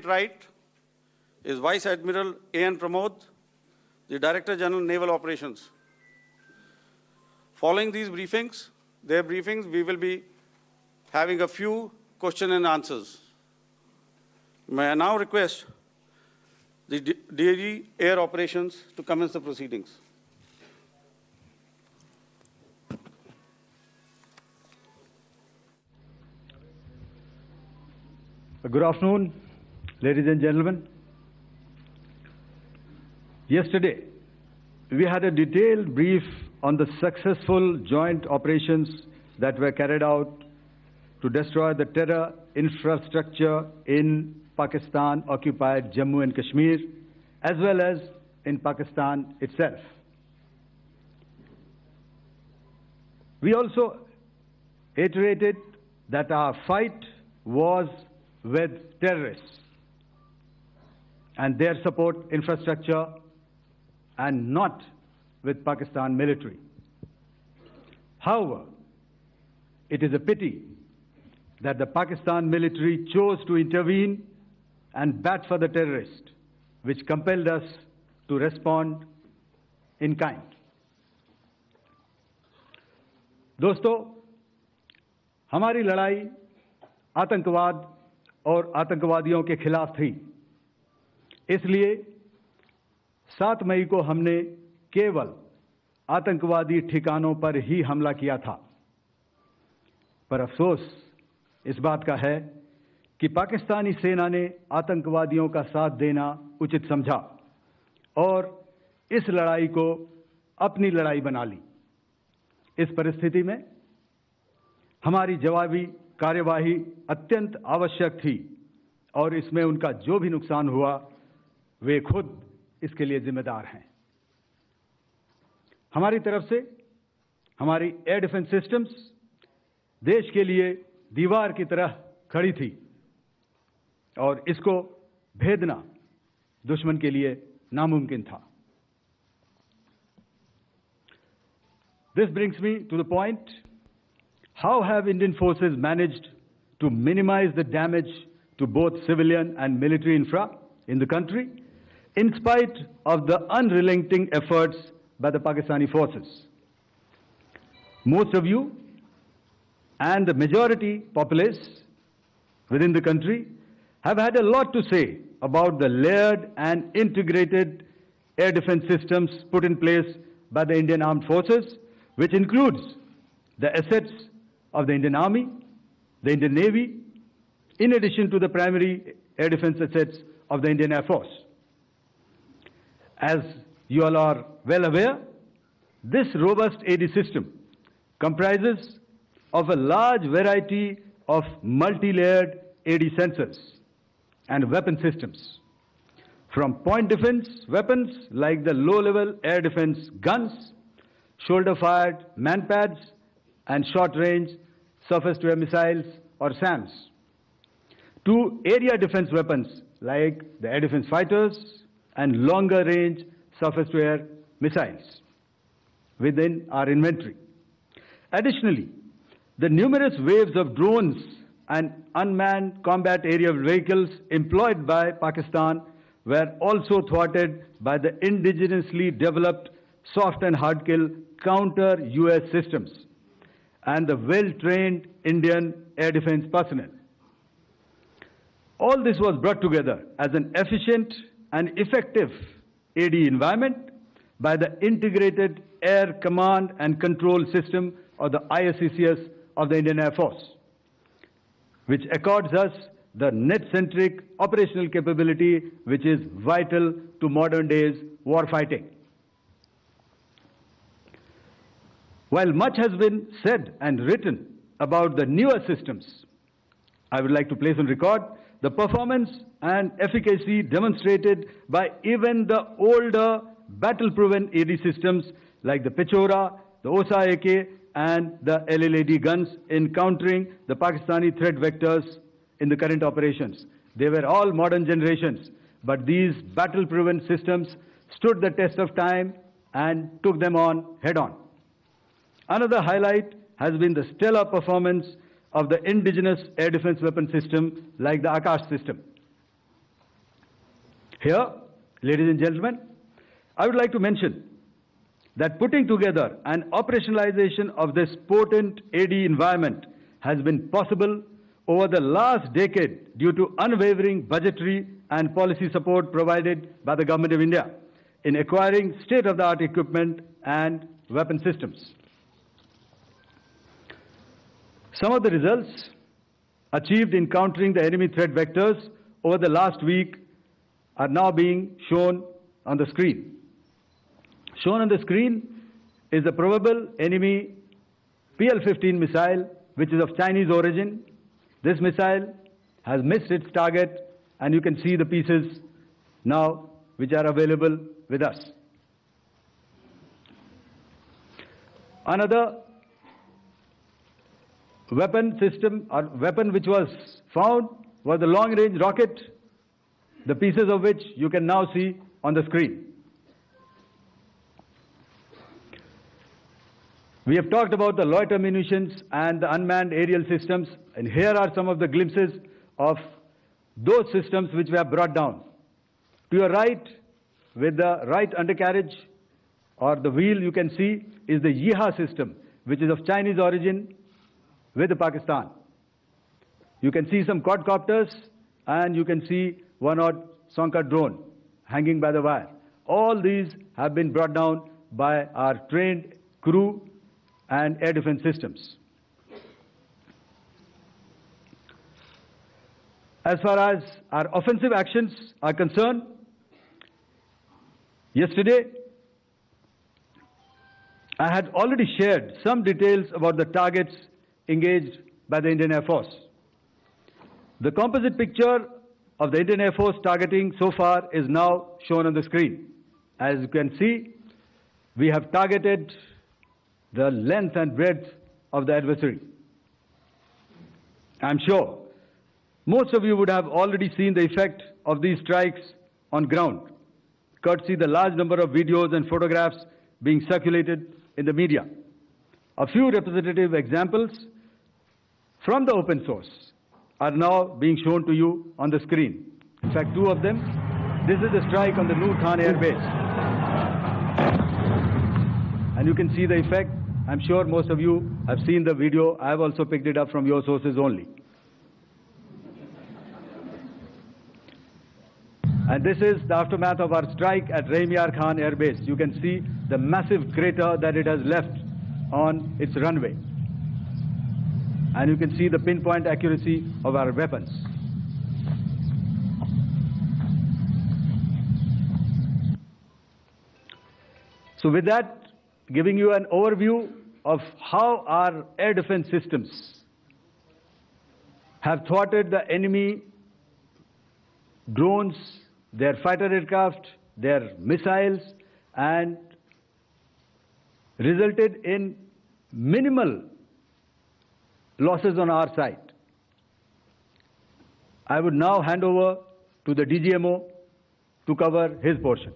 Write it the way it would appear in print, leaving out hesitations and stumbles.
Right is Vice Admiral A.N. Pramod, the Director General Naval Operations. Following these briefings, we will be having a few question and answers. May I now request the DG Air Operations to commence the proceedings. Good afternoon, ladies and gentlemen. Yesterday, we had a detailed brief on the successful joint operations that were carried out to destroy the terror infrastructure in Pakistan-occupied Jammu and Kashmir, as well as in Pakistan itself. We also iterated that our fight was with terrorists and their support infrastructure and not with Pakistan military. However, it is a pity that the Pakistan military chose to intervene and bat for the terrorist, which compelled us to respond in kind. दोस्तों, हमारी लड़ाई आतंकवाद और आतंकवादियों के खिलाफ थी। इसलिए 7 मई को हमने केवल आतंकवादी ठिकानों पर ही हमला किया था। पर अफसोस इस बात का है कि पाकिस्तानी सेना ने आतंकवादियों का साथ देना उचित समझा और इस लड़ाई को अपनी लड़ाई बना ली। इस परिस्थिति में हमारी जवाबी कार्यवाही अत्यंत आवश्यक थी और इसमें उनका जो भी नुकसान हुआ वे खुद इसके लिए जिम्मेदार हैं। हमारी तरफ से हमारी एयर डिफेंस सिस्टम्स देश के लिए दीवार की तरह खड़ी थी और इसको भेदना दुश्मन के लिए नामुमकिन था। This brings me to the point, how have Indian forces managed to minimize the damage to both civilian and military infra in the country, in spite of the unrelenting efforts by the Pakistani forces? Most of you and the majority populace within the country have had a lot to say about the layered and integrated air defense systems put in place by the Indian Armed Forces, which includes the assets of the Indian Army, the Indian Navy, in addition to the primary air defense assets of the Indian Air Force. As you all are well aware, this robust AD system comprises of a large variety of multi-layered AD sensors and weapon systems, from point defense weapons like the low-level air defense guns, shoulder-fired manpads, and short-range surface-to-air missiles or SAMs, to area defense weapons like the air defense fighters and longer-range surface-to-air missiles within our inventory. Additionally, the numerous waves of drones and unmanned combat aerial vehicles employed by Pakistan were also thwarted by the indigenously developed soft and hard kill counter-US systems and the well-trained Indian air defense personnel. All this was brought together as an efficient and effective AD environment by the Integrated Air Command and Control System, or the ISCCS of the Indian Air Force, which accords us the net-centric operational capability which is vital to modern days warfighting. While much has been said and written about the newer systems, I would like to place on record the performance and efficacy demonstrated by even the older battle-proven AD systems like the Pechora, the OSA AK, and the LLAD guns in countering the Pakistani threat vectors in the current operations. They were all modern generations, but these battle-proven systems stood the test of time and took them on head-on. Another highlight has been the stellar performance of the indigenous air defense weapon system like the Akash system. Here, ladies and gentlemen, I would like to mention that putting together and operationalization of this potent AD environment has been possible over the last decade due to unwavering budgetary and policy support provided by the Government of India in acquiring state-of-the-art equipment and weapon systems. Some of the results achieved in countering the enemy threat vectors over the last week are now being shown on the screen. Shown on the screen is the probable enemy PL-15 missile, which is of Chinese origin. This missile has missed its target, and you can see the pieces now which are available with us. Another weapon system or weapon which was found was the long-range rocket, the pieces of which you can now see on the screen. We have talked about the loiter munitions and the unmanned aerial systems, and here are some of the glimpses of those systems which we have brought down. To your right, with the right undercarriage or the wheel, you can see is the Yeeha system, which is of Chinese origin with Pakistan. You can see some quadcopters, and you can see one odd Sonka drone hanging by the wire. All these have been brought down by our trained crew and air defense systems. As far as our offensive actions are concerned, yesterday I had already shared some details about the targets engaged by the Indian Air Force. The composite picture of the Indian Air Force targeting so far is now shown on the screen. As you can see, we have targeted the length and breadth of the adversary. I'm sure most of you would have already seen the effect of these strikes on ground, courtesy the large number of videos and photographs being circulated in the media. A few representative examples from the open source are now being shown to you on the screen. In fact, two of them. This is the strike on the Noor Khan Air Base. And you can see the effect. I'm sure most of you have seen the video. I have also picked it up from your sources only. And this is the aftermath of our strike at Rahimyar Khan Air Base. You can see the massive crater that it has left on its runway. And you can see the pinpoint accuracy of our weapons. So with that, giving you an overview of how our air defense systems have thwarted the enemy drones, their fighter aircraft, their missiles, and resulted in minimal losses on our side. I would now hand over to the DGMO to cover his portion.